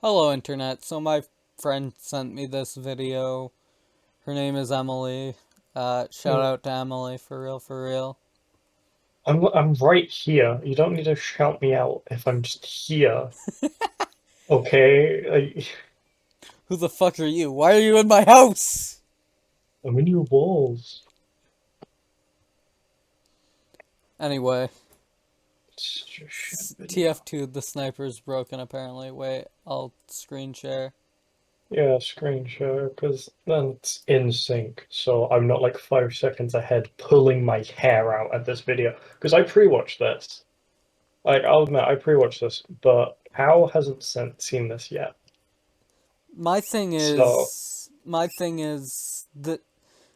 Hello, Internet. So my friend sent me this video. Her name is Emily. Shout Mm, out to Emily, for real, for real. I'm right here. You don't need to shout me out if I'm just here. Okay? Who the fuck are you? Why are you in my house? I'm in your walls. Anyway, It's just shit video. TF2, the sniper's broken apparently. Wait, I'll screen share. Yeah, screen share, because then it's in sync, so I'm not like 5 seconds ahead pulling my hair out at this video. Because I pre-watched this. Like, I'll admit, I pre-watched this, but Hal hasn't seen this yet. So, My thing is that,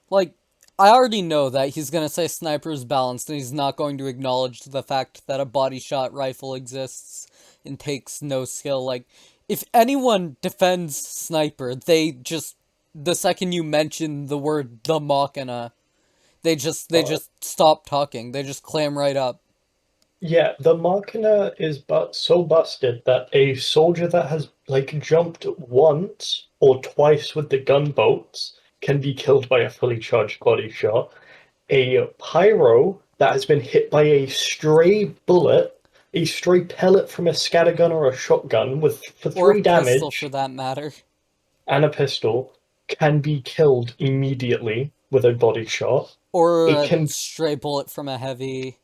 like, I already know that he's gonna say sniper's balanced and he's not going to acknowledge the fact that a body shot rifle exists and takes no skill. Like, if anyone defends sniper, the second you mention the word the Machina, they uh, just stop talking. They just clam right up. yeah, the Machina is but so busted that a soldier that has like jumped once or twice with the gunboats can be killed by a fully charged body shot. A pyro that has been hit by a stray bullet, a stray pellet from a scattergun or a shotgun with for Or a three pistol for damage that matter. and a pistol can be killed immediately with a body shot. Or It a can, stray bullet from a heavy,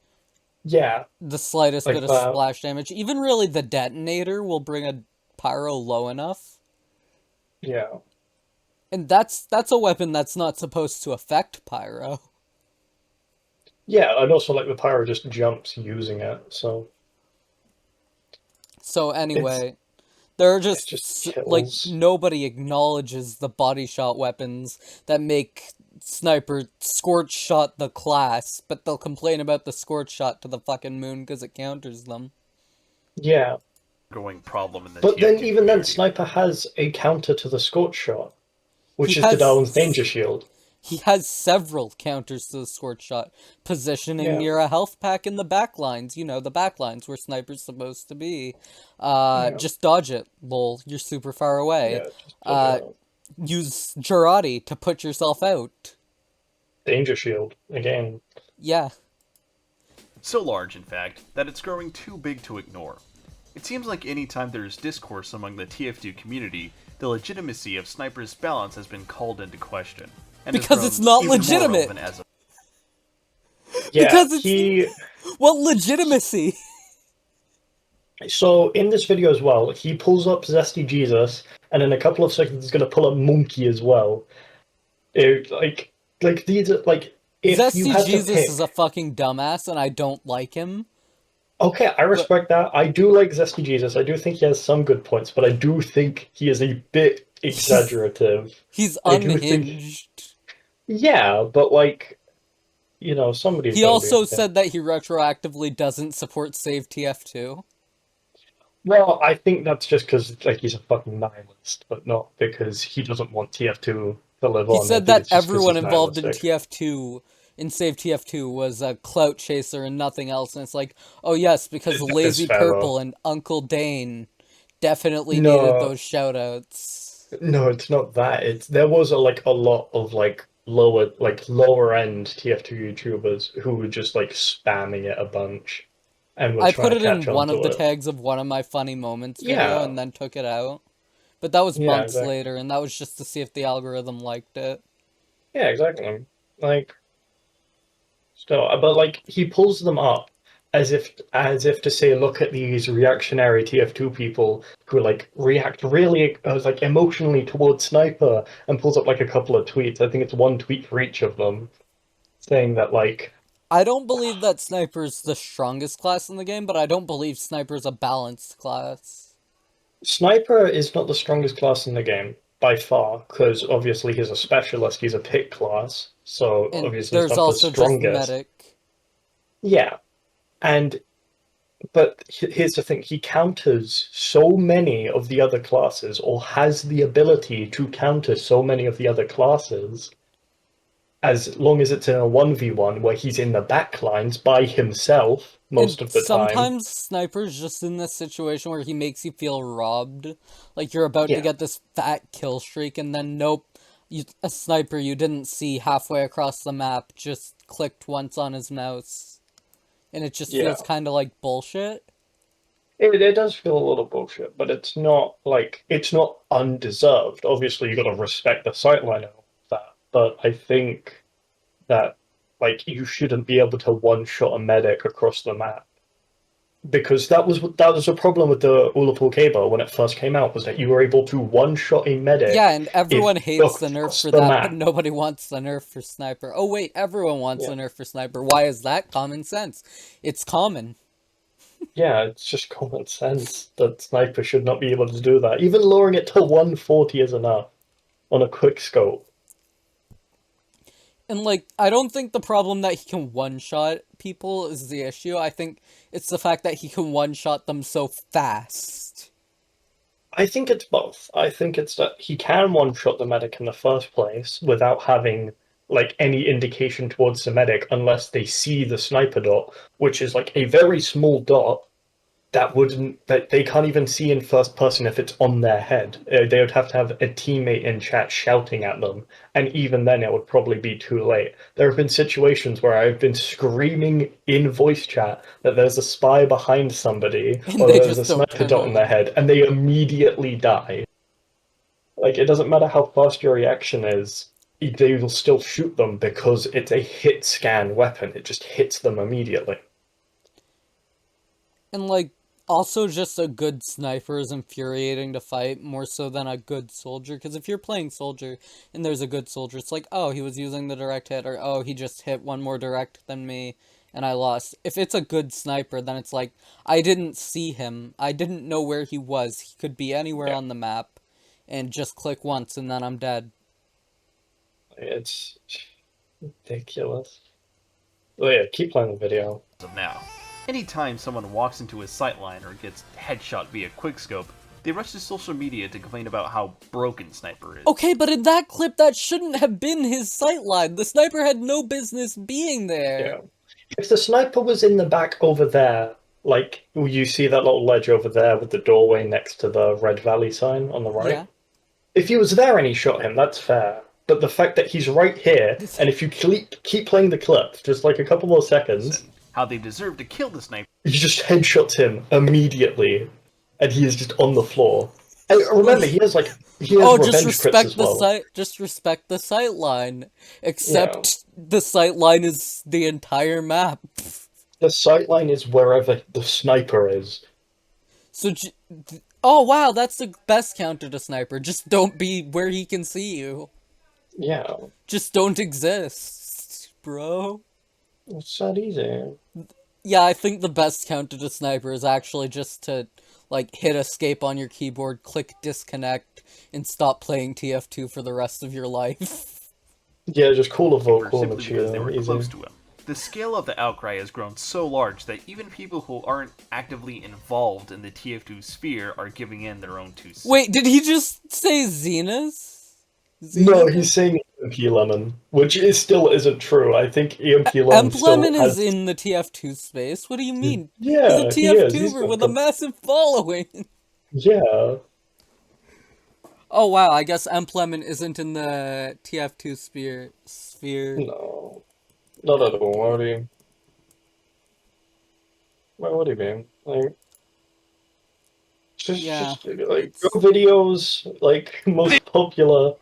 yeah, the slightest bit like of that. splash damage. Even really the detonator will bring a pyro low enough. Yeah. And that's a weapon that's not supposed to affect pyro. Yeah, and also like the pyro just jumps using it, so So it's anyway, there are it's just like kills. nobody acknowledges the body shot weapons that make sniper scorch shot the class, but they'll complain about the scorch shot to the fucking moon because it counters them. Yeah, Going problem in the but then TF2 even then, community. Sniper has a counter to the Scorch Shot, He which is the Darwin's Danger has Shield. he has several counters to the scorch shot, positioning Yeah, near a health pack in the back lines. You know, the back lines where sniper's supposed to be. yeah, Just dodge it, lol. You're super far away. yeah. Just dodge it Uh, out. use Jarate to put yourself out. Danger Shield again. Yeah. So large, in fact, that it's growing too big to ignore. It seems like any time there's discourse among the TF2 community, the legitimacy of Sniper's balance has been called into question, and has Because it's grown not even more legitimate. relevant as of. Yeah, Because it's he. what legitimacy? So in this video as well, he pulls up Zesty Jesus, and in a couple of seconds he's gonna pull up Monkey as well. Like these are like if you Zesty had to Jesus is a pick. fucking dumbass, and I don't like him. Okay, I But respect that. I do like Zesty Jesus. I do think he has some good points, but I do think he is a bit he's exaggerative. he's I do think, unhinged. yeah, but like, somebody's He got to be also okay. said that he retroactively doesn't support Save TF2. Well, I think that's just because like he's a fucking nihilist, but not because he doesn't want TF2 to live He on. I said think that it's just because everyone he's involved in nihilistic. TF2 in Save TF2 was a clout chaser and nothing else. And it's like, oh yes, because That is Lazy fair though. Purple and Uncle Dane definitely needed No, those shoutouts. no, it's not that. It's there was a lot of lower end TF2 YouTubers who were just like spamming it a bunch and were I trying put to it in catch on one of to the it. tags of one of my funny moments video Yeah, and then took it out. But that was yeah, months exactly. later, and that was just to see if the algorithm liked it. Yeah, exactly. Like still, but like he pulls them up as if to say, look at these reactionary TF2 people who like react really like emotionally towards Sniper and pulls up like a couple of tweets. I think it's one tweet for each of them saying that like I don't believe that Sniper's the strongest class in the game, but I don't believe Sniper's a balanced class. Sniper is not the strongest class in the game by far, because obviously he's a specialist, he's a pick class, so And obviously he's there's not the also just strongest. Medic. Yeah, and but here's the thing, he counters so many of the other classes, or has the ability to counter so many of the other classes, as long as it's in a 1v1 where he's in the back lines by himself And most of the time. sometimes Sniper's just in this situation where he makes you feel robbed. Like you're about to Yeah, get this fat kill streak, and then nope, a Sniper you didn't see halfway across the map just clicked once on his mouse. And it just yeah. feels kind of like bullshit. It does feel a little bullshit, but it's not undeserved. Obviously, you got to respect the sightline of that. But I think that you shouldn't be able to one shot a medic across the map because that was a problem with the Ulapul Cable when it first came out was that you were able to one shot a Yeah, medic and everyone if hates the nerf across for the that, but map. nobody wants the nerf for Sniper. Oh wait, everyone wants Yeah, the nerf for Sniper. Why is that? Common sense. It's common. yeah, it's just common sense that sniper should not be able to do that. Even lowering it to 140 is enough on a quick scope. And like, I don't think the problem that he can one-shot people is the issue. I think it's the fact that he can one-shot them so fast. I think it's both. I think it's that he can one shot the medic in the first place without having any indication towards the medic unless they see the sniper dot, which is like a very small dot that they can't even see in first person if it's on their head. They would have to have a teammate in chat shouting at them, and even then it would probably be too late. There have been situations where I've been screaming in voice chat that there's a spy behind somebody And or they there's a just don't sniper turn dot on their around. head, and they immediately die. It doesn't matter how fast your reaction is, they will still shoot them because it's a hit scan weapon. It just hits them immediately. And like, also just a good sniper is infuriating to fight more so than a good soldier. Because if you're playing soldier and there's a good soldier, it's like, oh, he was using the direct hit, or oh, he just hit one more direct than me and I lost. If it's a good sniper, then it's like, I didn't see him. I didn't know where he was. He could be anywhere Yeah, on the map and just click once and then I'm dead. it's ridiculous. Oh yeah, keep playing the video. Of now. Anytime someone walks into his sightline or gets headshot via quickscope, they rush to social media to complain about how broken Sniper is. Okay, but in that clip, that shouldn't have been his sightline. The sniper had no business being there. Yeah. If the sniper was in the back over there, you see that little ledge over there with the doorway next to the Red Valley sign on the right. Yeah. If he was there and he shot him, that's fair. But the fact that he's right here, and if you keep playing the clip, just like a couple more seconds, How they deserve to kill the Sniper. he just headshots him immediately, and he is just on the floor. And remember, he has Oh, just revenge crits respect as the well. just respect the sight line. Yeah, Except the sight line is the entire map. the sightline is wherever the sniper is. So, oh wow, that's the best counter to sniper. Just don't be where he can see you. Yeah, Just don't exist, bro. it's that easy. Yeah, I think the best counter to sniper is actually just to, like, hit escape on your keyboard, click disconnect, and stop playing TF2 for the rest of your life. Yeah, just call a vocal and Simply because they were easy. close to him. The scale of the outcry has grown so large that even people who aren't actively involved in the TF2 sphere are giving in their own 2 cents. Wait, did he just say Zenith? No, he's saying EMP Lemon, which still isn't true. I think EMP Lemon still Lemon is has. in the TF2 space. What do you mean? He's a Yeah, he is. He's TF2er got with a massive following. Yeah. Oh wow, I guess Lemon isn't in the TF2 sphere. No, not at all. Why would he? Why would he be? Yeah. Just your videos, most popular.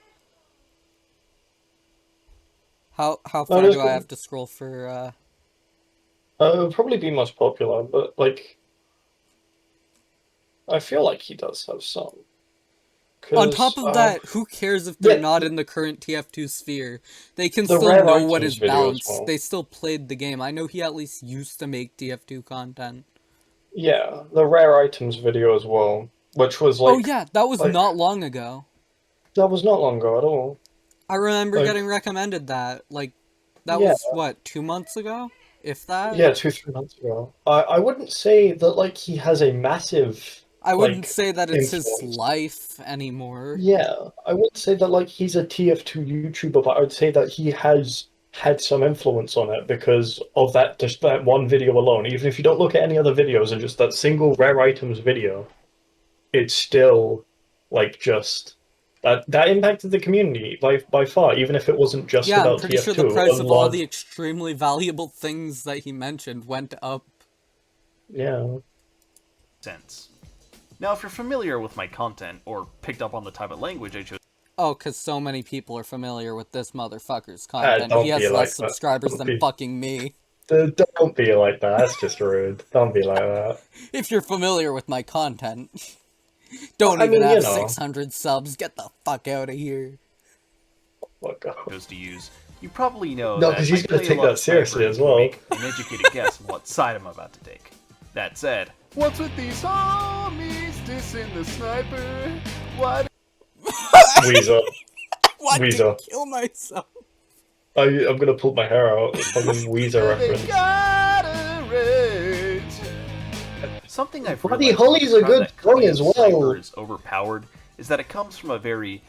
How No, far just do I have to scroll for, it would probably be most popular, but I feel like he does have some. On top of that, who cares if they're yeah, not in the current TF2 sphere? They can the still rare know what items is video as balanced. well. They still played the game. I know he at least used to make TF2 content. Yeah, the rare items video as well, which was Oh yeah, that was not long ago. that was not long ago at all. I remember getting recommended that. Like, that Yeah, was, what, 2 months ago? If that? yeah, 2, 3 months ago. I wouldn't say that he has a massive I wouldn't like say that it's his influence. life anymore. Yeah, I wouldn't say that like he's a TF2 YouTuber, but I would say that he has had some influence on it because of that just that one video alone. Even if you don't look at any other videos and just that single rare items video, it's still like just that impacted the community by far, even if it wasn't just Yeah, I'm about pretty sure the TF2. A price of all the lot, extremely valuable things that he mentioned went up. yeah. sense. Now, if you're familiar with my content, or picked up on the type of language I chose Oh, because so many people are familiar with this motherfucker's content. He Don't be has like less that. subscribers Don't than be, fucking me. don't be like that. That's just rude. Don't be like that. If you're familiar with my content. Don't I even mean, have 600 subs. Get the fuck out of here. Look, to use, you probably know no, that because I he's gonna play a take lot that of Sniper seriously and as can well. make an educated guess on what side I'm about to take. That said, what's with these homies dissing the Sniper? What? Weezer, Want to Weezer. kill myself. I'm gonna pull my hair out. It's fucking Weezer They reference. gotta rage. Something I've Buddy realized Holly's about a the crowd good that song claims as well. Sniper is overpowered is that it comes from a very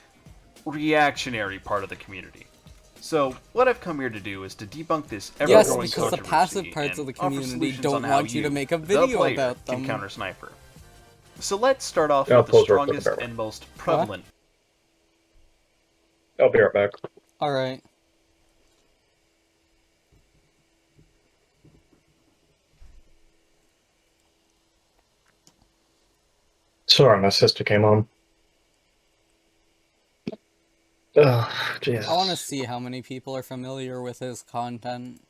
reactionary part of the community. So, what I've come here to do is to debunk this Yes, ever-growing because the controversy passive parts and of the offer community solutions don't on how want you to make a the video player, about can them. counter Sniper. So let's start off I'll with the pause real quick, strongest bear with and most prevalent. I'll be right back. Alright. Sorry, my sister came on. Ugh, Jesus. I want to see how many people are familiar with his content.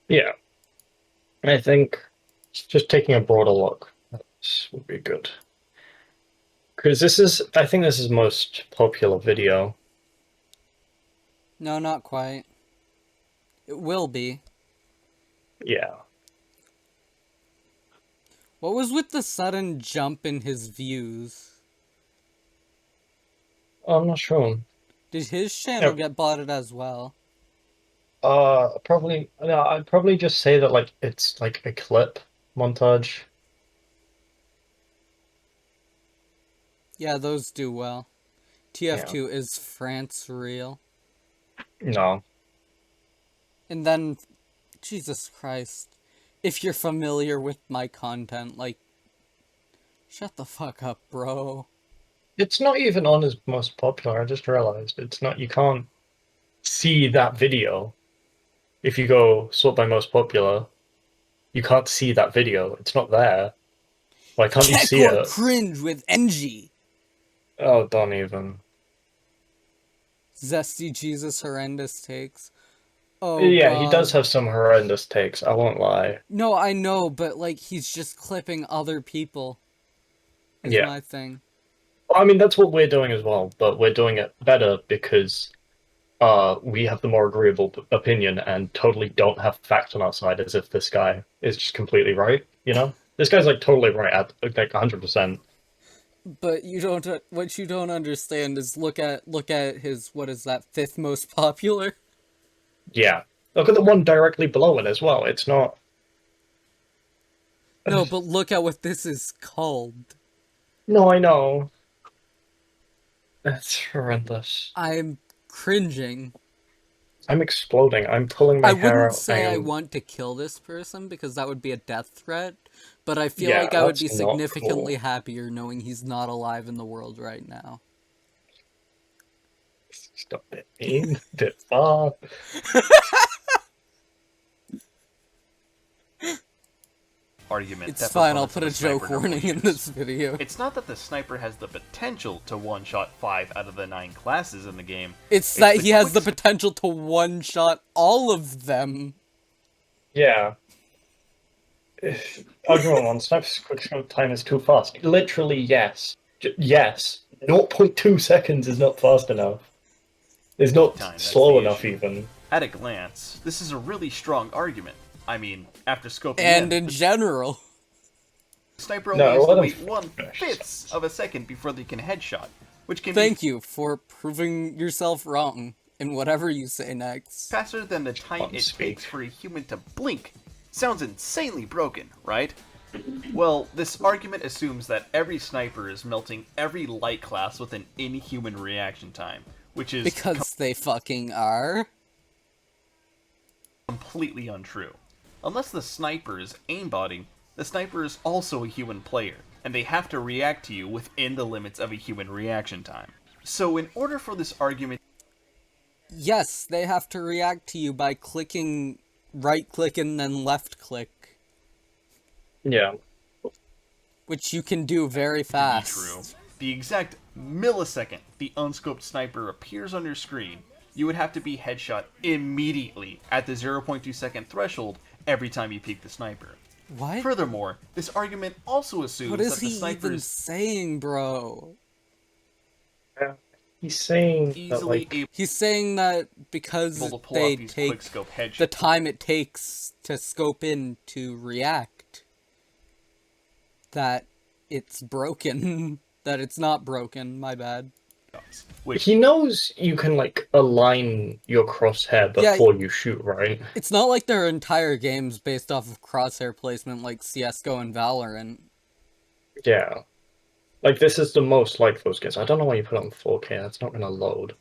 Yeah, I think just taking a broader look this would be good. Because I think this is most popular video. No, not quite. It will be. Yeah. What was with the sudden jump in his views? I'm not sure. Did his channel Yep. get botted as well? Probably. No, I'd probably just say that like it's like a clip montage. Yeah, those do well. TF2 is France real. No. And then, Jesus Christ, if you're familiar with my content, like, shut the fuck up, bro. It's not even on his most popular. I just realized it's not. You can't see that video if you go sort by most popular. You can't see that video. It's not there. Why can't you Check see or it? cringe with NG. Oh, don't even. Zesty Jesus horrendous takes. Oh, Yeah, God. he does have some horrendous takes. I won't lie. No, I know, but, like, he's just clipping other people. Is Yeah. my thing. Well, I mean, that's what we're doing as well, but we're doing it better because we have the more agreeable opinion and totally don't have facts on our side as if this guy is just completely right, you know? This guy's like totally right at like 100%. But you don't. What you don't understand is look at his, what is that, 5th most popular. Yeah. Look at the one directly below it as well. It's not. No, but look at what this is called. No, I know. That's horrendous. I'm cringing. I'm exploding. I'm pulling my I hair wouldn't out. say I want to kill this person because that would be a death threat, but I feel Yeah, like I would be that's not significantly cool. happier knowing he's not alive in the world right now. Stop it. A bit far. Argument It's that fine, I'll proponents put of a the joke Sniper warning in use. this video. It's not that the Sniper has the potential to one-shot 5 out of the 9 classes in the game. It's that he has the quick- potential to one-shot all of them. Yeah. Argument one, Sniper's quickscope time is too fast. Literally, yes. Yes. 0.2 seconds is not fast enough. It's not Time, that's slow the enough, issue. even. At a glance, this is a really strong argument. I mean, after scoping And in, in general. the Sniper No, only has to let him wait finish. 1/5 of a second before they can headshot, which can Thank be you for proving yourself wrong in whatever you say next. faster than the time Can't it speak. takes for a human to blink. Sounds insanely broken, right? Well, this argument assumes that every sniper is melting every light class with an inhuman reaction time, which is Because they fucking are. completely untrue. Unless the sniper is aimbotting, the sniper is also a human player, and they have to react to you within the limits of a human reaction time. So in order for this argument... Yes, they have to react to you by clicking right click and then left click. Yeah. Which you can do very to fast. be true, the exact millisecond the unscoped sniper appears on your screen, you would have to be headshot immediately at the 0.2 second threshold every time you peek the sniper. What? Furthermore, this argument also assumes What is that the he sniper even is saying, bro? He's saying that, easily like... able He's saying that because to pull they off these take quickscope headshots. the time it takes to scope in to react, that it's broken. That it's not broken, my bad. Which He knows you can, like, align your crosshair before you shoot, right? It's not like there are entire games based off of crosshair placement like CSGO and Valorant. Yeah. Like, this is the most like those games. I don't know why you put it on 4K. That's not gonna load.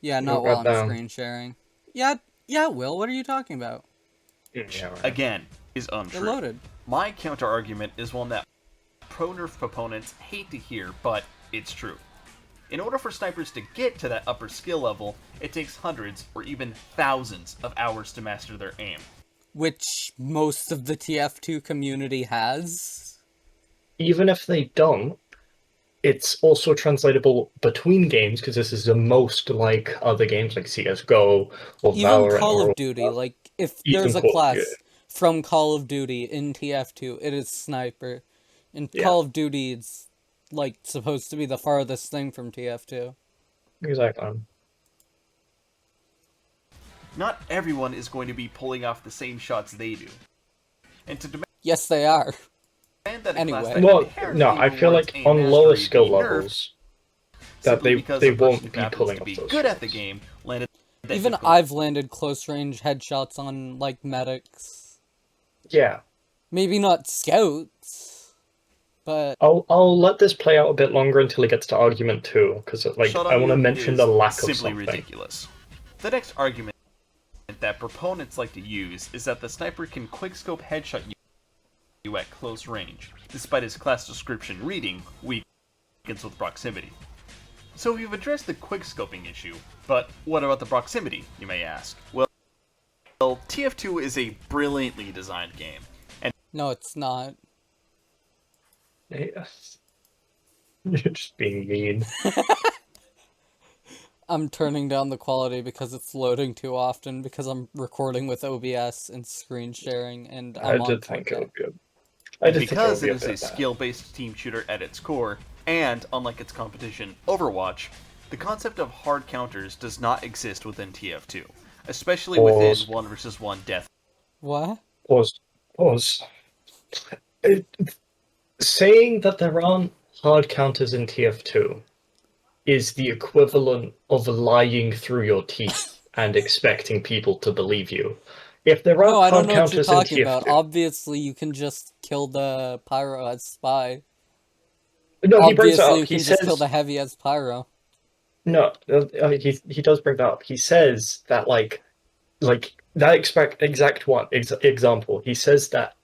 Yeah, not while I'm screen sharing. Yeah, Will, what are you talking about? Yeah, right. again, is untrue. It loaded. My counter-argument is one that pro-nerf proponents hate to hear, but it's true. In order for snipers to get to that upper skill level, it takes hundreds or even thousands of hours to master their aim. Which most of the tf2 community has. Even if they don't, it's also translatable between games, because this is the most like other games like CSGO or Even Valorant. Call or of Duty, like, if Even there's a Call of class Duty. from Call of Duty in TF2, it is Sniper. In Yeah. Call of Duty, it's, like, supposed to be the farthest thing from TF2. Exactly. Not everyone is going to be pulling off the same shots they do. And to demand Yes, they are. that a Anyway. class that Well, inherently no, I feel rewards like aim on lower mastery skill be nerfed levels, that simply they because they the person won't who be happens pulling to off be those good at shots. the game landed that Even difficult. I've landed close range headshots on, like, medics. Yeah. Maybe not scouts, but I'll let this play out a bit longer until it gets to argument 2, because like Shot I on want to you mention is the lack of simply something. ridiculous. The next argument that proponents like to use is that the sniper can quickscope headshot you at close range, despite his class description reading weakens with proximity. So we've addressed the quickscoping issue, but what about the proximity, you may ask? Well, TF2 is a brilliantly designed game, and no, it's not. Yes. You're just being mean. I'm turning down the quality because it's loading too often because I'm recording with OBS and screen sharing and I I'm on did think it 4K. would be. I did because think it it is would a be bit skill-based team shooter at its core, and unlike its competition, Overwatch, the concept of hard counters does not exist within TF2, especially within Pause. 1 versus 1 death. What? Pause. Pause. It, saying that there aren't hard counters in TF2 is the equivalent of lying through your teeth and expecting people to believe you. If there No, are I don't hard know what you're counters in talking about. TF2, Obviously, you can just kill the pyro as spy. no, he brings it Obviously, up. you He can just kill says the heavy as pyro. no. He does bring that up. He says that like that exact one example. He says that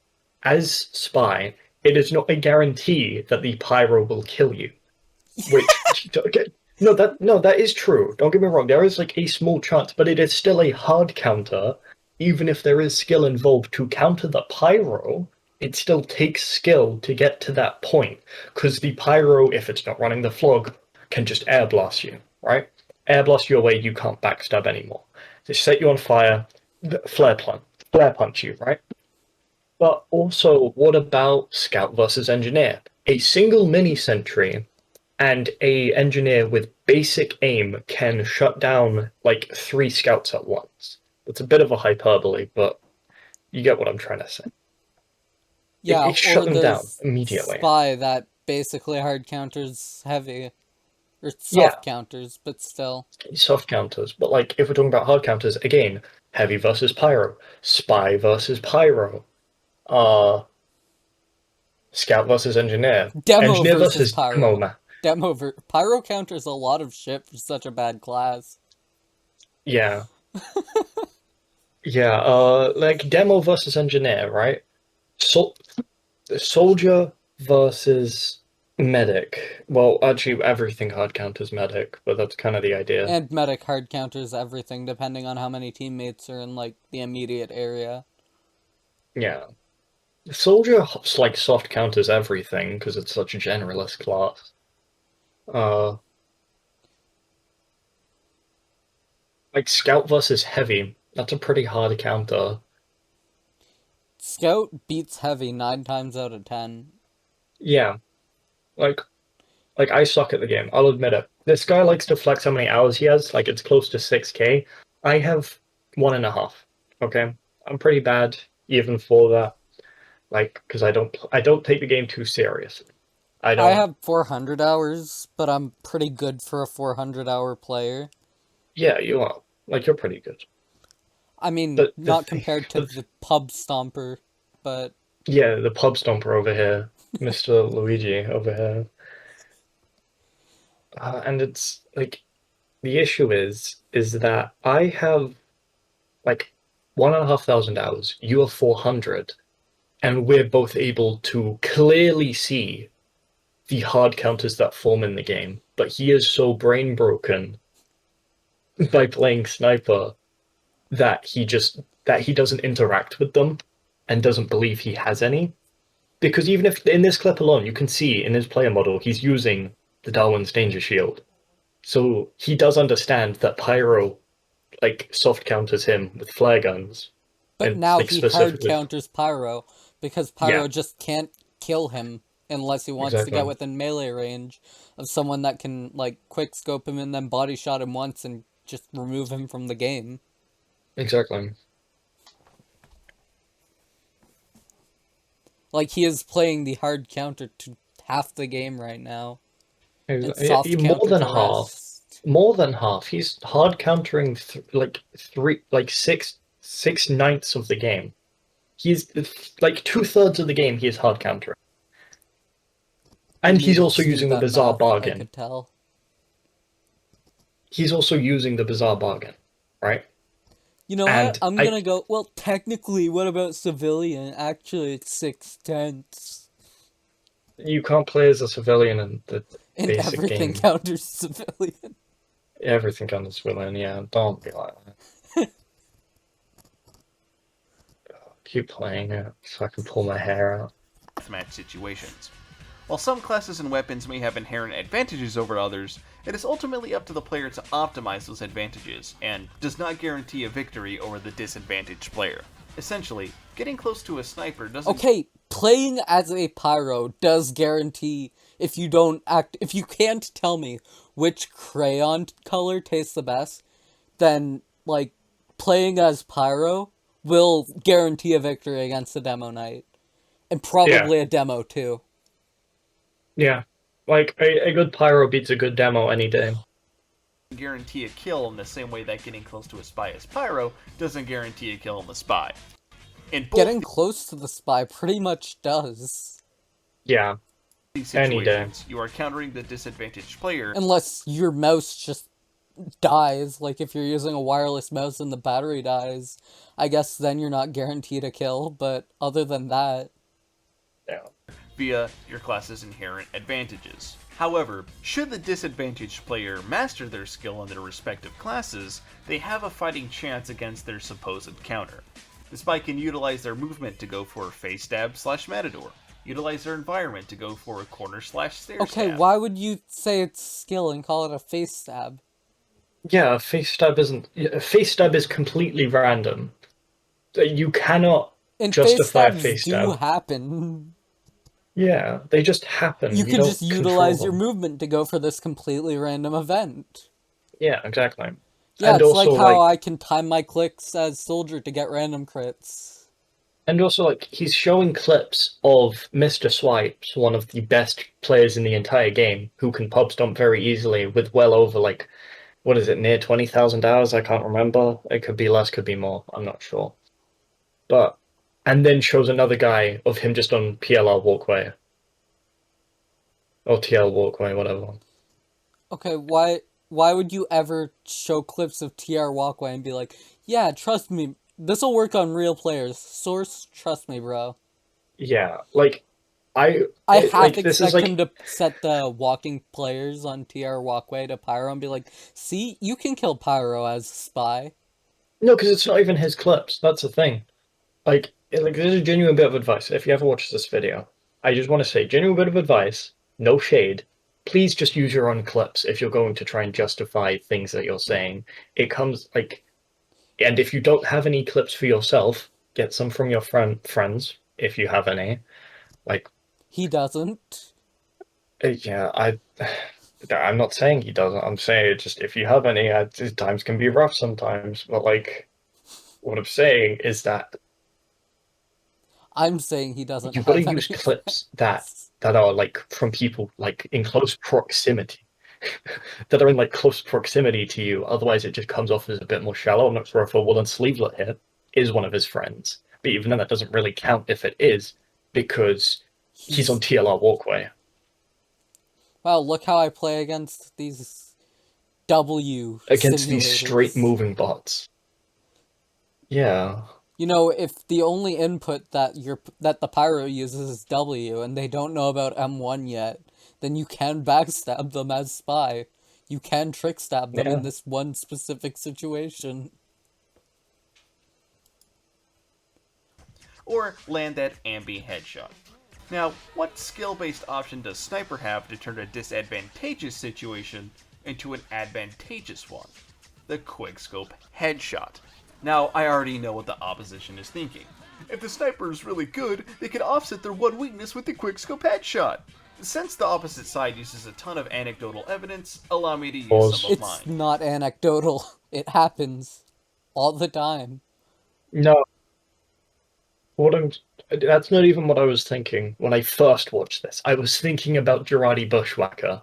as spy, it is not a guarantee that the pyro will kill you. Which okay, no, that is true. Don't get me wrong. There is like a small chance, but it is still a hard counter. Even if there is skill involved to counter the pyro, it still takes skill to get to that point. Because the pyro, if it's not running the flog, can just air blast you, right? Air blast you away, you can't backstab anymore. They set you on fire, flare punch you, right? But also, what about scout versus engineer? A single mini sentry and a engineer with basic aim can shut down like 3 scouts at once. It's a bit of a hyperbole, but you get what I'm trying to say. Yeah, It shut or them the down immediately. spy that basically hard counters heavy. Or soft Yeah. counters, but still. Soft counters, but like if we're talking about hard counters, again, heavy versus pyro, spy versus pyro. Scout versus Engineer. Demo Engineer versus versus Demo, Pyro. man. Pyro counters a lot of shit for such a bad class. Yeah. Yeah, like Demo versus Engineer, right? So Soldier versus Medic. Well, actually, everything hard counters Medic, but that's kind of the idea. And medic hard counters everything depending on how many teammates are in like the immediate area. Yeah. Soldier like soft counters everything because it's such a generalist class. Uh, like Scout versus Heavy. That's a pretty hard counter. Scout beats heavy 9 times out of 10. Yeah, like I suck at the game. I'll admit it. This guy likes to flex how many hours he has. Like it's close to 6K. I have 1.5. Okay, I'm pretty bad even for that. Like because I don't take the game too seriously. I I don't. have 400 hours, but I'm pretty good for a 400-hour player. Yeah, you are. Like you're pretty good. I mean, The not thing, compared to the the pub stomper, but Yeah, the pub stomper over here, Mr. Luigi over here. And it's like the issue is that I have like 1,500 hours. You have 400, and we're both able to clearly see the hard counters that form in the game. But he is so brain broken by playing sniper that he doesn't interact with them and doesn't believe he has any. Because even if in this clip alone, you can see in his player model, he's using the Darwin's Danger Shield. So he does understand that Pyro, like, soft counters him with flare guns. but And, now like, he hard specifically. counters Pyro because Yeah, Pyro just can't kill him unless he wants to get exactly. within melee range of someone that can like quick scope him and then body shot him once and just remove him from the game. Exactly. Like he is playing the hard counter to half the game right now and He soft more counter than to half. rest. More than half. He's hard countering like six ninths of the game. He's like 2/3 of the game. He is hard countering, You and he's needed also to do using the that bizarre math, I bargain. could tell. He's also using the bizarre bargain, right? You know what? And I'm I gonna go, well, technically, what about civilian? Actually, it's 6/10. you can't play as a civilian in the And basic everything game. counters civilian. Everything on the civilian, yeah. Don't be like that. Keep playing it so I can pull my hair out. Deathmatch situations. While some classes and weapons may have inherent advantages over others, it is ultimately up to the player to optimize those advantages, and does not guarantee a victory over the disadvantaged player. Essentially, getting close to a sniper doesn't... Okay, playing as a pyro does guarantee if you can't tell me which crayon color tastes the best, then, like, playing as pyro will guarantee a victory against a demo knight. And Yeah, probably a demo, too. yeah. Like, a good pyro beats a good demo any day. guarantee a kill in the same way that getting close to a spy as pyro doesn't guarantee a kill on the spy. In both Getting close to the spy pretty much does. Yeah, these any day. situations, you are countering the disadvantaged player. Unless your mouse just dies, like if you're using a wireless mouse and the battery dies, I guess then you're not guaranteed a kill, but other than that... Yeah. Via your class's inherent advantages. However, should the disadvantaged player master their skill in their respective classes, they have a fighting chance against their supposed counter. The spy can utilize their movement to go for a face stab / matador, utilize their environment to go for a corner / stair Okay, stab. why would you say it's skill and call it a face stab? Yeah, face stab isn't. Face stab is completely random. You cannot And face justify a stabs face do stab. happen. Yeah, they just happen. You You can don't just control utilize your them. movement to go for this completely random event. Yeah, exactly. Yeah, And it's also like how like I can time my clicks as soldier to get random crits. And also, like, he's showing clips of Mr. Swipes, one of the best players in the entire game, who can pub stomp very easily with well over, like, what is it, near 20,000 hours? I can't remember. It could be less, could be more. I'm not sure. But, and then shows another guy of him just on PLR walkway. Or TL Walkway, whatever. Okay, why would you ever show clips of TR Walkway and be like, yeah, trust me, this'll work on real players. Source, trust me, bro. Yeah, like I I half this is expect him like to set the walking players on TR Walkway to Pyro and be like, see, you can kill Pyro as a spy. no, because it's not even his clips. That's the thing. Like this is a genuine bit of advice. If you ever watch this video, I just want to say, genuine bit of advice. No shade. Please just use your own clips if you're going to try and justify things that you're saying. It comes like, and if you don't have any clips for yourself, get some from your friends if you have any. Like, He doesn't. yeah, I'm not saying he doesn't. I'm saying just if you have any, times can be rough sometimes. But like, what I'm saying is that I'm saying he doesn't you've got to have any use clips friends. that are like from people like in close proximity, that are in like close proximity to you. Otherwise, it just comes off as a bit more shallow. I'm not sure if a woolen sleevelet here is one of his friends, but even then, that doesn't really count if it is because he's on TLR Walkway. Wow, look how I play against these W Against these straight simulators. moving bots. Yeah. You know, if the only input that the Pyro uses is W and they don't know about M1 yet, then you can backstab them as spy. You can trick stab them in Yeah. this one specific situation. Or land that ambi headshot. Now, what skill-based option does Sniper have to turn a disadvantageous situation into an advantageous one? The quickscope headshot. Now, I already know what the opposition is thinking. If the sniper is really good, they can offset their one weakness with the quickscope headshot. Since the opposite side uses a ton of anecdotal evidence, allow me to use Pause. some of It's mine. not anecdotal. It happens. All the time. No, what I'm that's not even what I was thinking when I first watched this. I was thinking about Girardi Bushwhacker,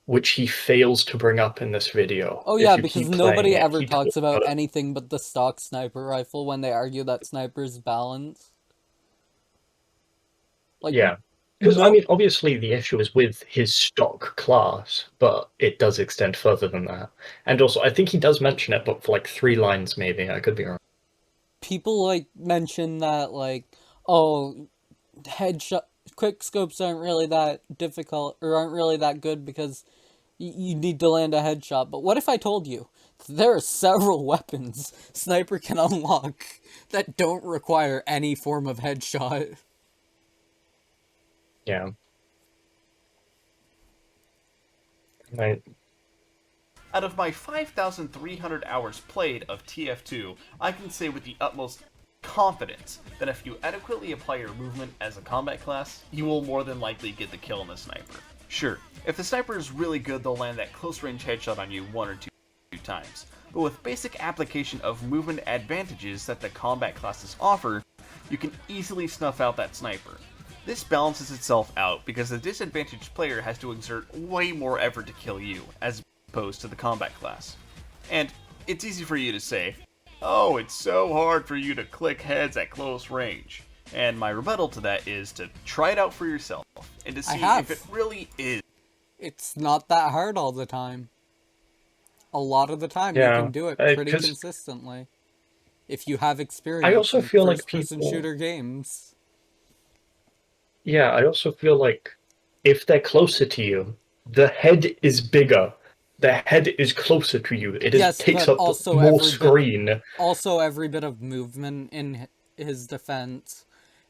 which he fails to bring up in this video. Oh If yeah, you because keep playing nobody it, ever he talks talks about about it. anything but the stock sniper rifle when they argue that sniper's balanced. Like, Yeah. Because, I no, mean, obviously the issue is with his stock class, but it does extend further than that. And also, I think he does mention it, but for like 3 lines maybe. I could be wrong. people like mention that like, oh, headshot quick scopes aren't really that difficult or aren't really that good because you need to land a headshot. But what if I told you there are several weapons sniper can unlock that don't require any form of headshot? Yeah. Right. Out of my 5,300 hours played of TF2, I can say with the utmost confidence that if you adequately apply your movement as a combat class, you will more than likely get the kill on the sniper. Sure, if the sniper is really good, they'll land that close range headshot on you 1 or 2 times, but with basic application of movement advantages that the combat classes offer, you can easily snuff out that sniper. This balances itself out because the disadvantaged player has to exert way more effort to kill you, as opposed to the combat class. And it's easy for you to say, oh, it's so hard for you to click heads at close range. And my rebuttal to that is to try it out for yourself and to I see have. if it really is. It's not that hard all the time. A lot of the time you Yeah. can do it pretty Because consistently if you have I experience also in feel like first-person people. shooter games. Yeah, I also feel like if they're closer to you, the head is bigger. The head is closer to you. It is Yes, takes but up more screen. every bit of movement in his defense,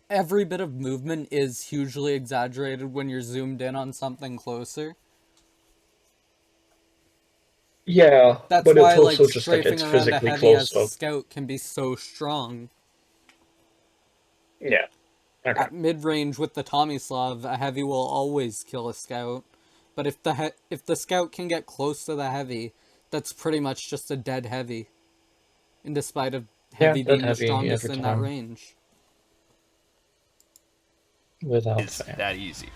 every bit of movement is hugely exaggerated when you're zoomed in on something closer. Yeah, That's but it's why like also just like strafing it's around a physically heavy as close a up. scout can be so strong. Yeah. Okay. At mid-range with the Tomislav, a heavy will always kill a scout. But if the scout can get close to the heavy, that's pretty much just a dead heavy. In despite of Yeah, heavy dead being the heavy strongest every in that time. range. Without Is fail. that easy.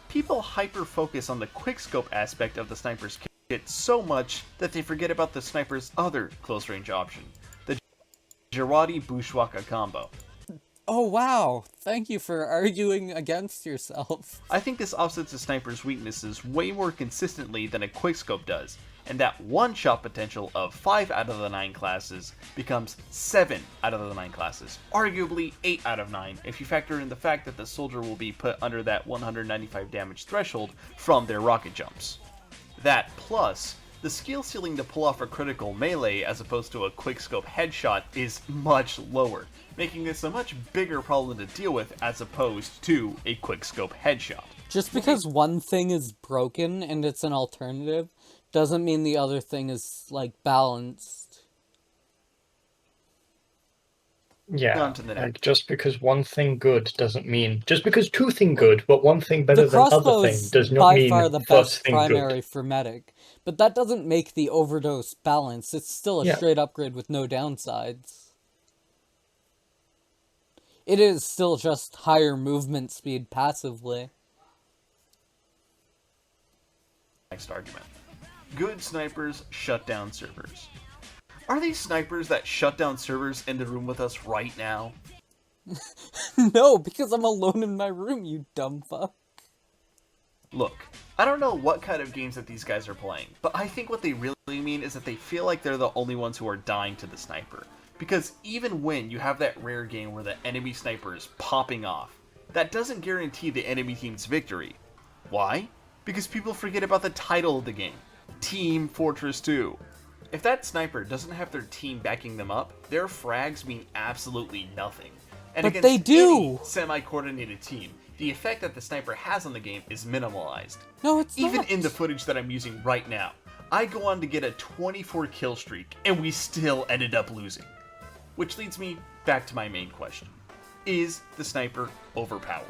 People hyper-focus on the quickscope aspect of the sniper's kit so much that they forget about the sniper's other close-range option, the Girardi Bushwhacker combo. Oh wow, thank you for arguing against yourself. I think this offsets a sniper's weaknesses way more consistently than a quickscope does, and that one-shot potential of 5 out of the 9 classes becomes 7 out of the 9 classes, arguably 8 out of 9 if you factor in the fact that the soldier will be put under that 195 damage threshold from their rocket jumps. That plus, the skill ceiling to pull off a critical melee as opposed to a quickscope headshot is much lower, making this a much bigger problem to deal with as opposed to a quickscope headshot. Just because one thing is broken and it's an alternative doesn't mean the other thing is, like, balanced. Yeah, On to the next. like just because one thing good doesn't mean just because two thing good, but one thing The better than other crossbow thing is does not by mean far the first best thing primary good. for medic, but that doesn't make the overdose balanced. It's still a Yeah. straight upgrade with no downsides. It is still just higher movement speed passively. Next argument. Good snipers shut down servers. Are these snipers that shut down servers in the room with us right now? No, because I'm alone in my room, you dumb fuck. Look, I don't know what kind of games that these guys are playing, but I think what they really mean is that they feel like they're the only ones who are dying to the sniper. Because even when you have that rare game where the enemy sniper is popping off, that doesn't guarantee the enemy team's victory. Why? Because people forget about the title of the game, Team Fortress 2. If that sniper doesn't have their team backing them up, their frags mean absolutely nothing. And But against they do! any semi-coordinated team, the effect that the sniper has on the game is minimalized. No, it's Even not. in the footage that I'm using right now, I go on to get a 24 kill streak, and we still ended up losing. Which leads me back to my main question. Is the sniper overpowered?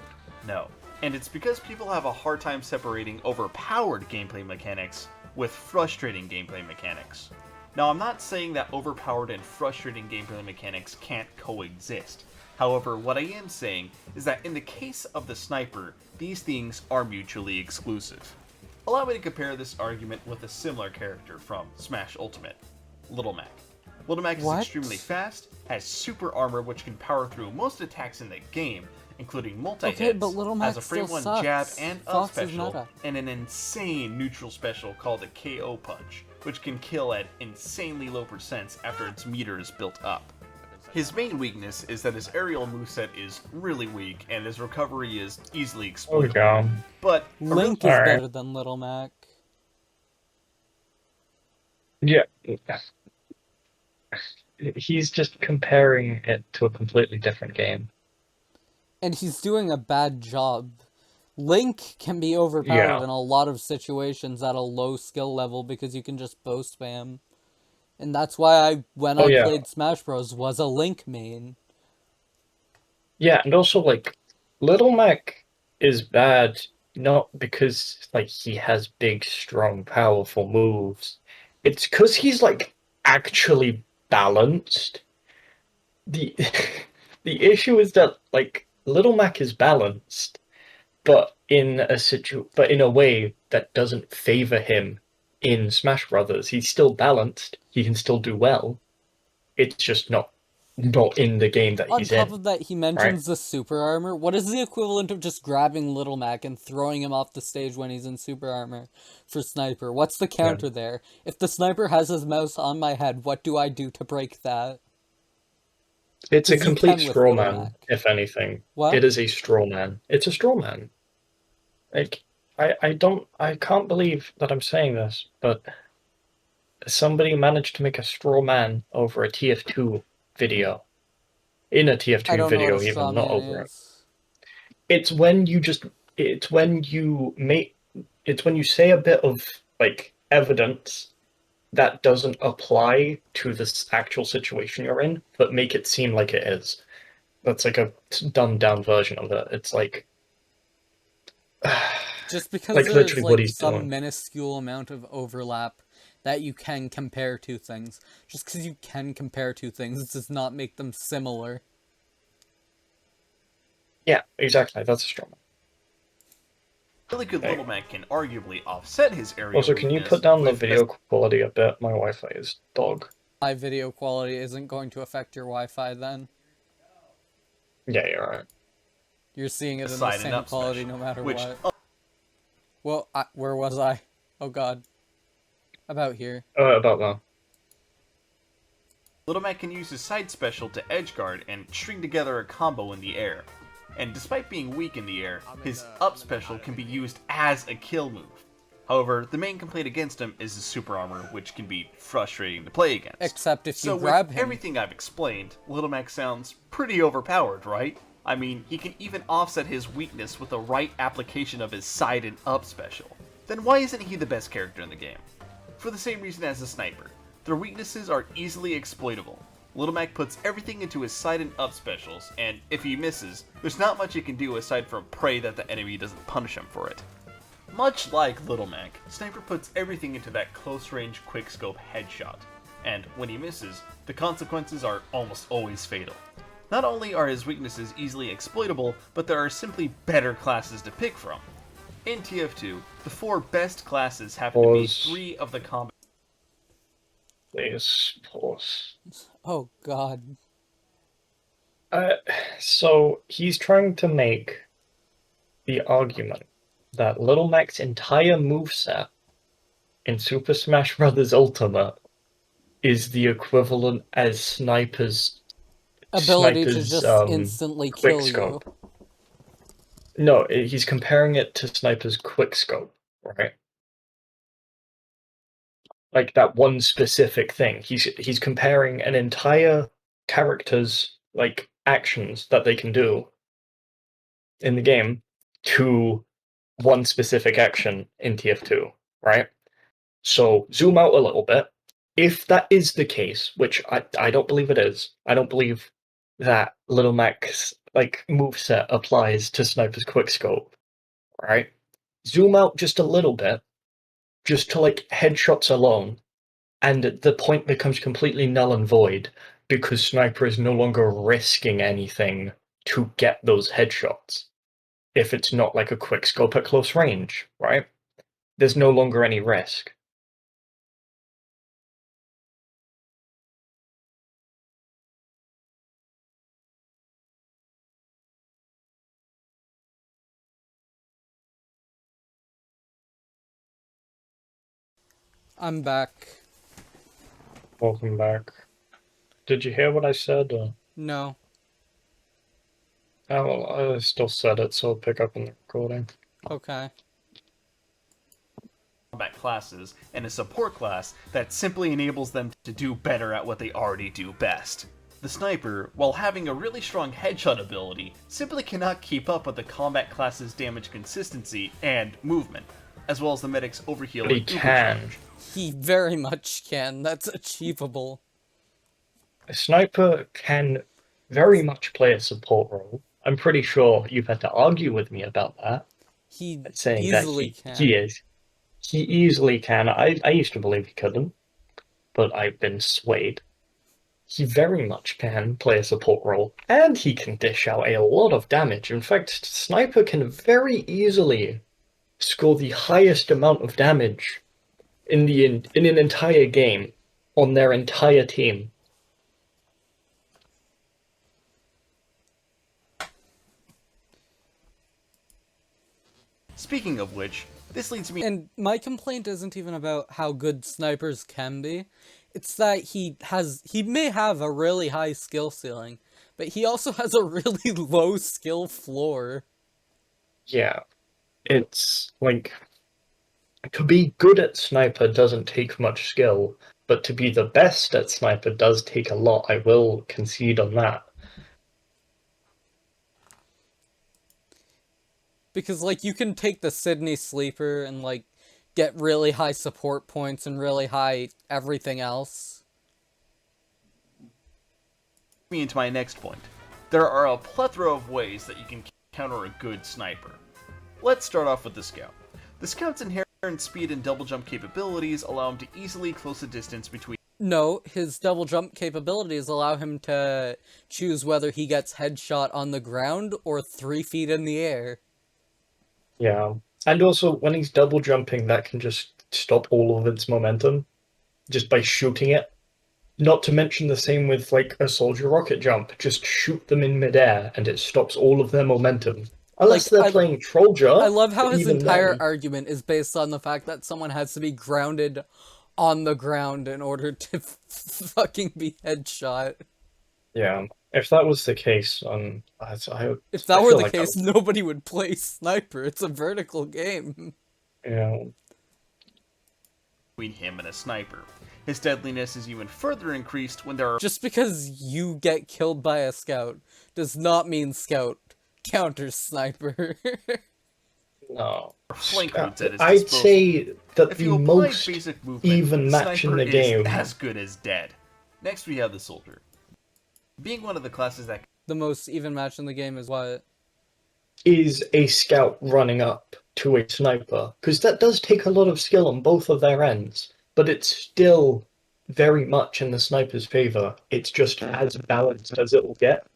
No. And it's because people have a hard time separating overpowered gameplay mechanics with frustrating gameplay mechanics. Now, I'm not saying that overpowered and frustrating gameplay mechanics can't coexist. However, what I am saying is that in the case of the sniper, these things are mutually exclusive. Allow me to compare this argument with a similar character from Smash Ultimate, Little Mac. Little Mac is What? extremely fast, has super armor which can power through most attacks in the game, including multi-hits, Okay, but Little Mac has a frame still 1 sucks. jab and up Fox is special, meta. and an insane neutral special called a KO punch, which can kill at insanely low percents after its meter is built up. His main weakness is that his aerial moveset is really weak and his recovery is easily There we exploitable. go. But Link is Alright. better than Little Mac. Yeah. He's just comparing it to a completely different game. And he's doing a bad job. Link can be overpowered Yeah. in a lot of situations at a low skill level because you can just bow spam. And that's why when I yeah. played Smash Bros, was a Link main. Yeah, and also like Little Mac is bad not because like he has big, strong, powerful moves. It's because he's like actually balanced. The the issue is that like Little Mac is balanced, but but in a way that doesn't favor him in Smash Brothers. He's still balanced. He can still do well. It's just not in the game that On he's top in. of that, he mentions the super armor. What is the equivalent of just grabbing Little Mac and throwing him off the stage when he's in super armor for Sniper? What's the counter there? If the Sniper has his mouse on my head, what do I do to break that? It's a 'Cause you complete can with straw Little man, Mac. if anything. What? It is a straw man. It's a straw man. Like, I can't believe that I'm saying this, but somebody managed to make a straw man over a TF2 video. In a I TF2 don't know video, what a straw even, not man over it. is. It's when you just, it's when you say a bit of, like, evidence that doesn't apply to this actual situation you're in, but make it seem like it is. That's like a dumbed down version of it. It's like Just because like there's literally what like he's some doing. minuscule amount of overlap that you can compare two things. Just because you can compare two things does not make them similar. Yeah, exactly. That's a strong one. really good Hey. Little Mac can arguably offset his aerial Also, can you weakness put down the with video quality a bit? My Wi-Fi is dog. My video quality isn't going to affect your Wi-Fi then. Yeah, you're right. You're seeing it in the Side and same up quality special, no matter which what. Well, where was I? Oh god. About here. About that. Little Mac can use his side special to edgeguard and string together a combo in the air. And despite being weak in the air, his up special can be used as a kill move. However, the main complaint against him is his super armor, which can be frustrating to play against. Except if you So grab with him. everything I've explained, Little Mac sounds pretty overpowered, right? I mean, he can even offset his weakness with the right application of his side and up special. Then why isn't he the best character in the game? For the same reason as the sniper. Their weaknesses are easily exploitable. Little Mac puts everything into his side and up specials, and if he misses, there's not much he can do aside from pray that the enemy doesn't punish him for it. Much like Little Mac, Sniper puts everything into that close-range quickscope headshot, and when he misses, the consequences are almost always fatal. Not only are his weaknesses easily exploitable, but there are simply better classes to pick from. In TF2, the 4 best classes happen to be 3 of the combat. Please, pause. Oh god. So he's trying to make the argument that Little Mac's entire moveset in Super Smash Bros. Ultimate is the equivalent as Sniper's Ability to just instantly kill you. quickscope. No, he's comparing it to Sniper's quickscope, right? Like that one specific thing. He's comparing an entire character's like actions that they can do in the game to one specific action in TF2, right? So zoom out a little bit. If that is the case, which I don't believe it is, I don't believe that Little Mac's like moveset applies to Sniper's quickscope, right? Zoom out just a little bit, just to like headshots alone, and the point becomes completely null and void because Sniper is no longer risking anything to get those headshots. If it's not like a quickscope at close range, right? There's no longer any risk. I'm back. Welcome back. Did you hear what I said? No. Oh, well, I still said it, so I'll pick up in the recording. Okay. Combat classes and a support class that simply enables them to do better at what they already do best. The Sniper, while having a really strong headshot ability, simply cannot keep up with the combat class's damage consistency and movement, as well as the medic's overheal But he and can. ubercharge. He very much can. That's achievable. A Sniper can very much play a support role. I'm pretty sure you've had to argue with me about that. He Saying easily that can. he is. He easily can. I used to believe he couldn't, but I've been swayed. He very much can play a support role, and he can dish out a lot of damage. In fact, Sniper can very easily score the highest amount of damage in an entire game on their entire team. Speaking of which, this leads me. And my complaint isn't even about how good snipers can be. It's that he may have a really high skill ceiling, but he also has a really low skill floor. Yeah, it's like to be good at Sniper doesn't take much skill, but to be the best at Sniper does take a lot. I will concede on that. Because, like, you can take the Sydney Sleeper and, like, get really high support points and really high everything else. Me into my next point. There are a plethora of ways that you can counter a good sniper. Let's start off with the Scout. The Scout's inherent speed and double jump capabilities allow him to easily close the distance between. No, his double jump capabilities allow him to choose whether he gets headshot on the ground or 3 feet in the air. Yeah, and also when he's double jumping, that can just stop all of its momentum just by shooting it. Not to mention the same with like a soldier rocket jump. Just shoot them in midair and it stops all of their momentum. Like, Unless they're playing Trollger, I love how but his even entire then, argument is based on the fact that someone has to be grounded on the ground in order to fucking be headshot. yeah. If that was the case, If I that were feel the like I case, would, nobody would play Sniper. It's a vertical game. yeah. between him and a sniper. His deadliness is even further increased when there are Just because you get killed by a scout does not mean scout counters Sniper. No. flank routes at his I'd disposal. say that If the you apply most basic movement, even match in Sniper the is game as good as dead. Next we have the Soldier. Being one of the classes that The most even match in the game is what? is a scout running up to a sniper, because that does take a lot of skill on both of their ends, but it's still very much in the sniper's favor. It's just as balanced as it will get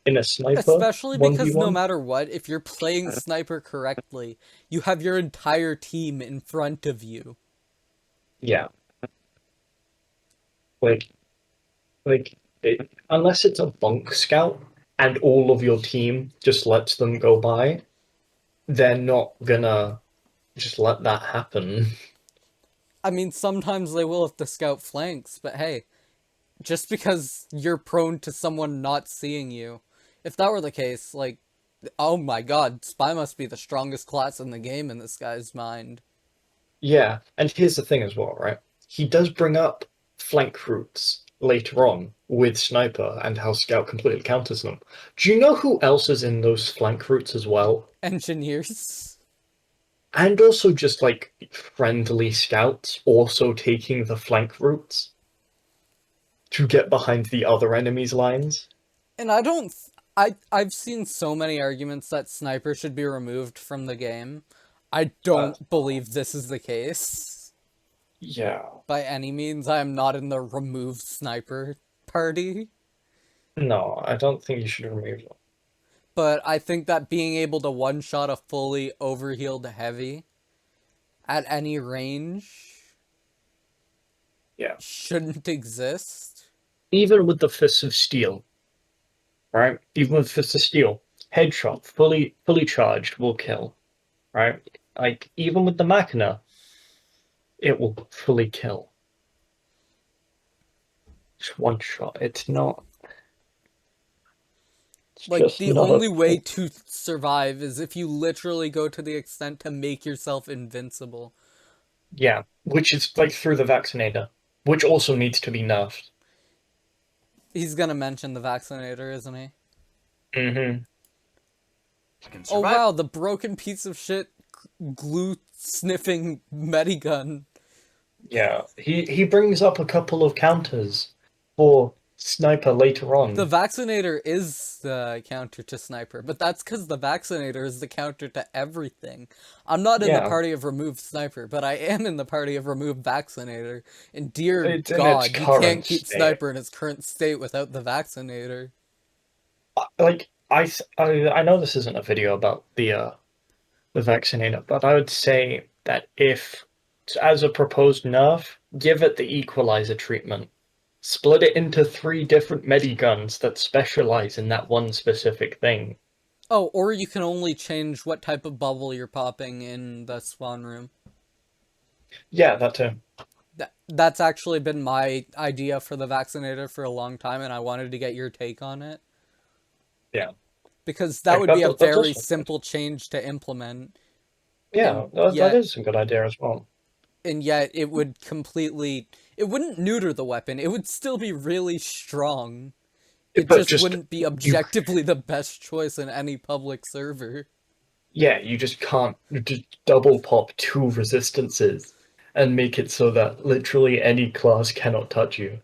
in a sniper Especially because no 1v1. matter what, if you're playing Sniper correctly, you have your entire team in front of you. Yeah. Like, unless it's a bunk scout and all of your team just lets them go by, they're not gonna just let that happen. I mean, sometimes they will if the scout flanks, but hey, just because you're prone to someone not seeing you, if that were the case, like, oh my god, Spy must be the strongest class in the game in this guy's mind. Yeah, and here's the thing as well, right? He does bring up flank routes later on with Sniper and how Scout completely counters them. Do you know who else is in those flank routes as well? Engineers. And also just like friendly scouts also taking the flank routes to get behind the other enemy's lines. And I've seen so many arguments that Sniper should be removed from the game. I don't believe this is the case. Yeah. By any means, I am not in the remove Sniper party. No, I don't think you should remove them. But I think that being able to one-shot a fully overhealed heavy at any range Yeah. shouldn't exist. Even with the Fists of Steel, right? Even with Fists of Steel, headshot, fully charged will kill, right? Like even with the Machina, it will fully kill. Just one shot. It's not. It's Like, just the not only way okay. to survive is if you literally go to the extent to make yourself invincible. Yeah, which is like through the vaccinator, which also needs to be nerfed. He's gonna mention the vaccinator, isn't he? Mm-hmm. can Oh survive wow, the broken piece of shit glue-sniffing medigun. Yeah, he brings up a couple of counters for Sniper later The on. vaccinator is the counter to Sniper, but that's because the vaccinator is the counter to everything. I'm not in the Yeah, party of remove Sniper, but I am in the party of remove vaccinator. And dear it's in its God, you can't current keep state. Sniper in its current state without the vaccinator. Like I know this isn't a video about the vaccinator, but I would say that if, as a proposed nerf, give it the equalizer treatment. Split it into three different mediguns that specialize in that one specific thing. Oh, or you can only change what type of bubble you're popping in the spawn room. Yeah, that too. That's actually been my idea for the vaccinator for a long time, and I wanted to get your take on it. Yeah. Because that Like would be a that's very also good. simple change to implement, Yeah, and that yet is a good idea as well. it would completely, it wouldn't neuter the weapon, it would still be really strong. It But just just wouldn't be you, objectively the best choice in any public server. yeah, you just can't just double pop two resistances and make it so that literally any class cannot touch you.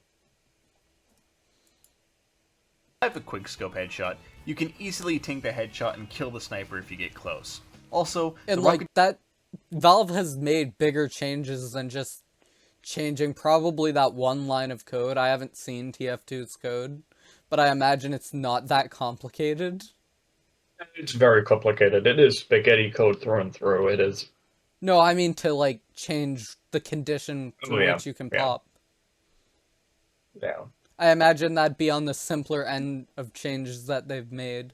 a quickscope headshot, you can easily tank the headshot and kill the sniper if you get close. Also, the And rocket like that, Valve has made bigger changes than just changing probably that one line of code. I haven't seen tf2's code, but I imagine it's not that complicated. It's very complicated. It is spaghetti code through and through. It is. No, I mean to like change the condition Oh through yeah, which you can yeah. pop. Yeah. I imagine that'd be on the simpler end of changes that they've made.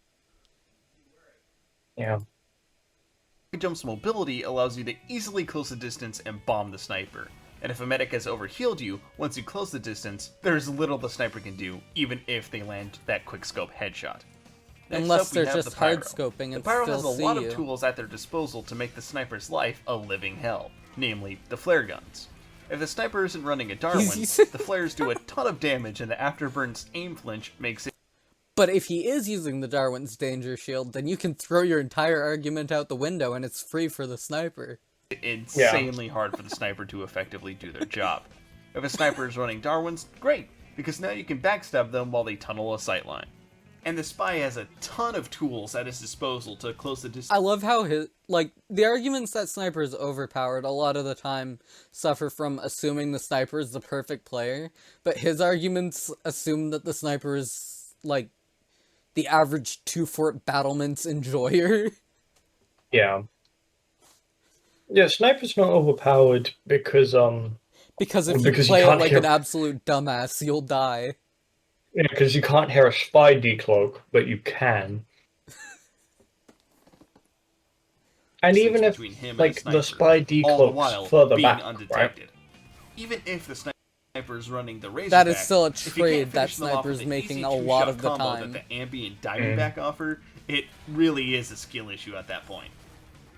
Yeah. Jump's mobility allows you to easily close the distance and bomb the sniper. And if a medic has overhealed you, once you close the distance, there's little the sniper can do, even if they land that quickscope headshot. Next Unless up, we they're have just the Pyro. hard scoping The and Pyro still has a see lot you. of tools at their disposal to make the sniper's life a living hell, namely the flare guns. If the sniper isn't running a Darwin, using- the flares do a ton of damage and the afterburn's aim flinch makes it But if he is using the Darwin's danger shield, then you can throw your entire argument out the window and it's free for the sniper. insanely hard for the sniper to effectively do their job. If a sniper is running Darwin's, great, because now you can backstab them while they tunnel a sightline. And the spy has a ton of tools at his disposal to close the distance. I love how the arguments that sniper is overpowered a lot of the time suffer from assuming the sniper is the perfect player, but his arguments assume that the sniper is, like, the average 2-fort battlements enjoyer. Yeah. Yeah, Sniper's not overpowered because, Because if you Because you play it can't like hear- an absolute dumbass, you'll die. yeah, because you can't hear a spy decloak, but you can. And even if, between him and like, the the sniper, spy all the while decloaks further being back, right? undetected. Even if the sniper is running the Razorback, That is still a if you can't trade that finish them off with Sniper's an making easy a two-shot lot of the combo time. that the ambient diving back offer, it really is a skill issue at that point.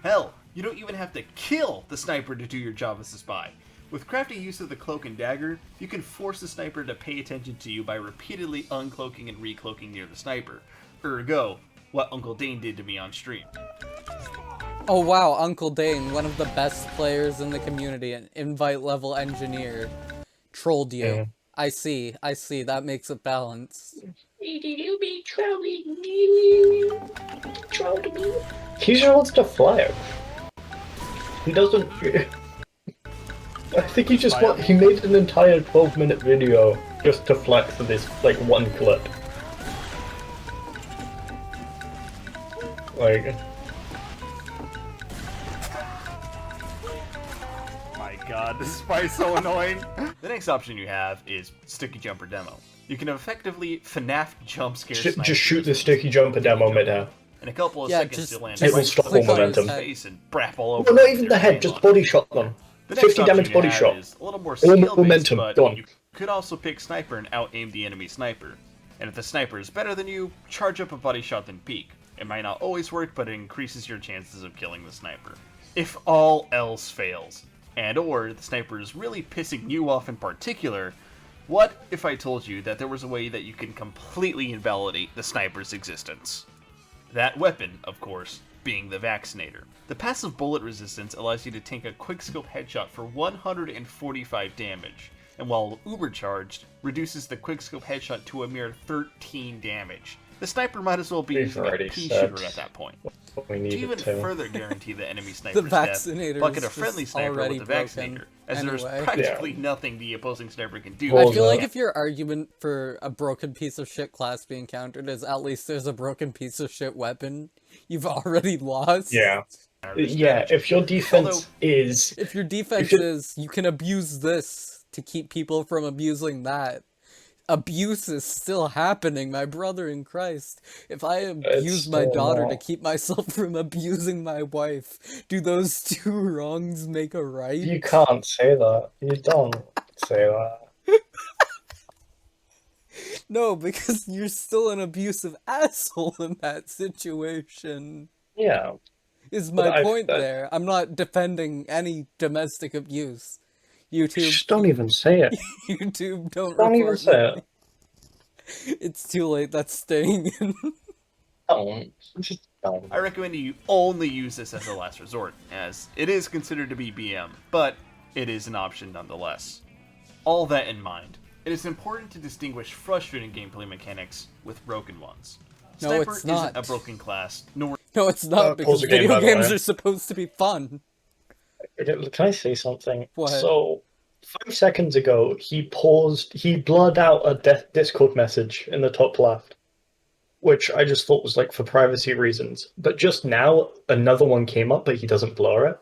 Hell, you don't even have to kill the sniper to do your job as a spy. With crafty use of the cloak and dagger, you can force the sniper to pay attention to you by repeatedly uncloaking and recloaking near the sniper. Ergo, what Uncle Dane did to me on stream. Oh wow, Uncle Dane, one of the best players in the community, an invite level engineer, trolled you. Yeah. I see, that makes it balanced. You be trolling me. Trolling me. He just wants to fly. He doesn't. I think he just he made an entire 12-minute video just to flex this like one clip. Like, My god, this is probably so annoying. The next option you have is Sticky Jumper Demo. You can effectively FNAF jump scare snipers just shoot the sticky jumper demo midair. in a couple of Yeah, seconds just- to land just It will stop all click on his momentum. head. face and brap all over. Well, not them even with the your head, hand just on it. body shot them. The next 50 option damage you body have shot. is a little more All skill-based, momentum, but gone. you could also pick sniper and out-aim the enemy sniper. And if the sniper is better than you, charge up a body shot then peek. It might not always work, but it increases your chances of killing the sniper. If all else fails, and or the sniper is really pissing you off in particular, what if I told you that there was a way that you can completely invalidate the sniper's existence? That weapon, of course, being the Vaccinator. The passive bullet resistance allows you to tank a quickscope headshot for 145 damage, and while uber-charged, reduces the quickscope headshot to a mere 13 damage. The sniper might as well be We've using a already pea said shooter at that point. We To needed even to. further guarantee the enemy sniper's death, Vaccinator bucket a is friendly just sniper already with the Vaccinator, as broken there's anyway. practically nothing the opposing sniper can do. Well, I feel no. like if your argument for a broken piece of shit class being countered is at least there's a broken piece of shit weapon, you've already lost. Yeah. There's Yeah, damage. if your defense Although- is. If your defense you- is, you can abuse this to keep people from abusing that. Abuse is still happening, my brother in Christ. If I abuse my still daughter to not. keep myself from abusing my wife, do those two wrongs make a right? You can't say that. You don't say that. No, because you're still an abusive asshole in that situation. Yeah. Is But my point I- there. I'm not defending any domestic abuse. YouTube, Just don't even say it. YouTube, don't Don't even report say me. it. It's too late, that's staying in. Don't. Just don't. I recommend you only use this as a last resort, as it is considered to be BM, but it is an option nonetheless. All that in mind, it is important to distinguish frustrating gameplay mechanics with broken ones. No, Sniper it's not. isn't a broken class, nor No, it's not, because pause the game, video by the games way. are supposed to be fun. Can I say something? What? So, 5 seconds ago, he blurred out a Discord message in the top left, which I just thought was like for privacy reasons. But just now, another one came up, but he doesn't blur it.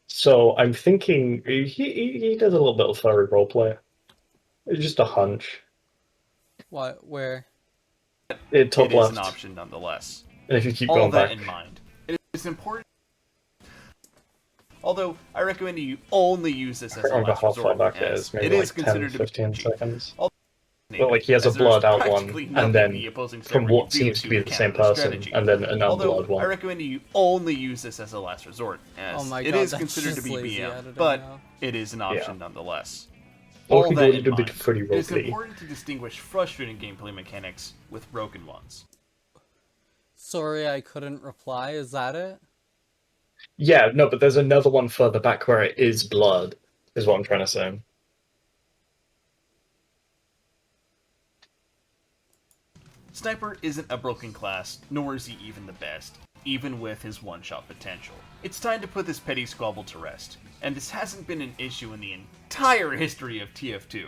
So I'm thinking he does a little bit of furry roleplay. It's just a hunch. What? Where? Top it is an left. option nonetheless. And if you keep All going that back. in mind, it is important. Although I recommend you only use this I as can't a remember last how far resort, back it as is. Maybe it is like 10, considered to be 15 cheap. seconds. Although, But like he has a as there's blurred out practically one, and nothing then the opposing from sniper what can do seems to be the counter same the person, strategy. and then an Although unblurred one. I recommend you only use this as a last resort, Oh as my it god, is that's considered to just be lazy BM, editing but now. it is an option nonetheless. Or All he that did in it a bit mind, pretty it is roughly. important to distinguish frustrating gameplay mechanics with broken ones. Sorry, I couldn't reply. Is that it? Yeah, no, but there's another one further back where it is blurred, is what I'm trying to say. Sniper isn't a broken class, nor is he even the best, even with his one-shot potential. It's time to put this petty squabble to rest, and this hasn't been an issue in the entire history of TF2.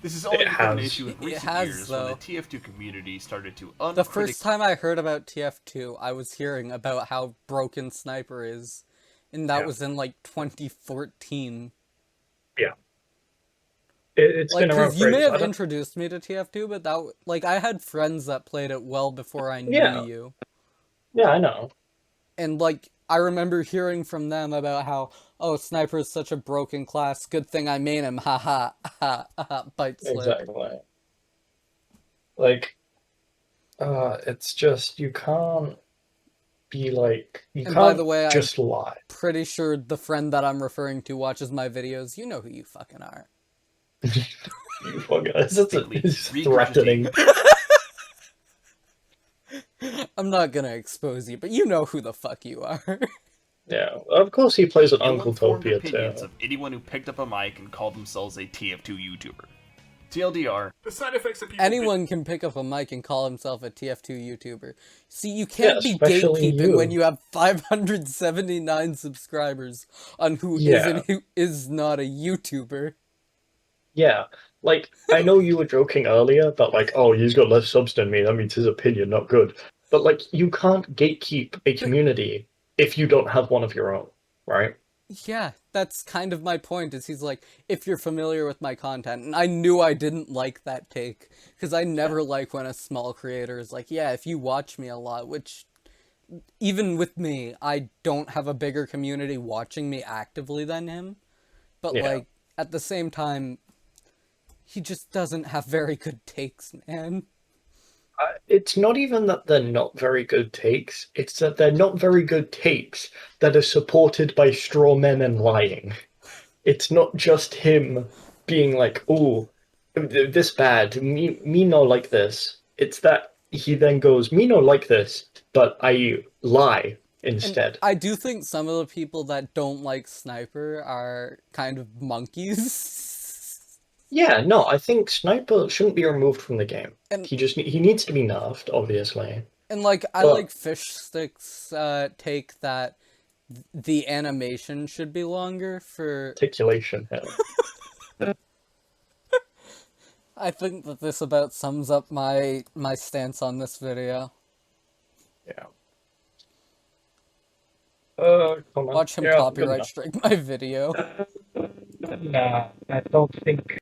This has only become an issue in It recent has, years though. when the TF2 community started to The first time I heard about TF2, I was hearing about how broken Sniper is, and that was in like 2014. Yeah. It's Like, been around because for you may ages. have introduced me to TF2, but that, like, I had friends that played it well before I knew Yeah. you. Yeah, I know. And, like, I remember hearing from them about how, oh, Sniper is such a broken class, good thing I made him, haha, ha, ha, bite slip. Exactly. Like, it's just, you can't be like, you And by the can't way, I'm just lie. pretty sure the friend that I'm referring to watches my videos. You know who you fucking are. You fucking, it's threatening. I'm not gonna expose you, but you know who the fuck you are. Yeah, of course he plays with Uncle ill-informed Topia opinions too. of anyone who picked up a mic and called themselves a TF2 YouTuber. TLDR, the side effects of people Anyone can pick up a mic and call himself a TF2 YouTuber. See, you Yeah, can't be especially gatekeeping when you. you have 579 subscribers on who is Yeah, and who is not a YouTuber. yeah. Like, I know you were joking earlier that, like, oh, he's got less subs than me, that means his opinion not good. But, like, you can't gatekeep a community if you don't have one of your own, right? Yeah, that's kind of my point, is he's like, if you're familiar with my content, and I knew I didn't like that take, because I never like when a small creator is like, yeah, if you watch me a lot, which, even with me, I don't have a bigger community watching me actively than him, but, Yeah. like, at the same time, he just doesn't have very good takes, man. It's not even that they're not very good takes, it's that they're not very good takes that are supported by straw men and lying. It's not just him being like, "Oh, this bad. Me no like this." It's that he then goes, "Me no like this, but I lie And instead." I do think some of the people that don't like Sniper are kind of monkeys. Yeah, no, I think Sniper shouldn't be removed from the game. And He needs to be nerfed, obviously. And like, I But like Fish Stick's take that the animation should be longer for. articulation hell. I think that this about sums up my stance on this video. Yeah. Come on. Watch him Yeah, good copyright enough. strike my video. Nah, I don't think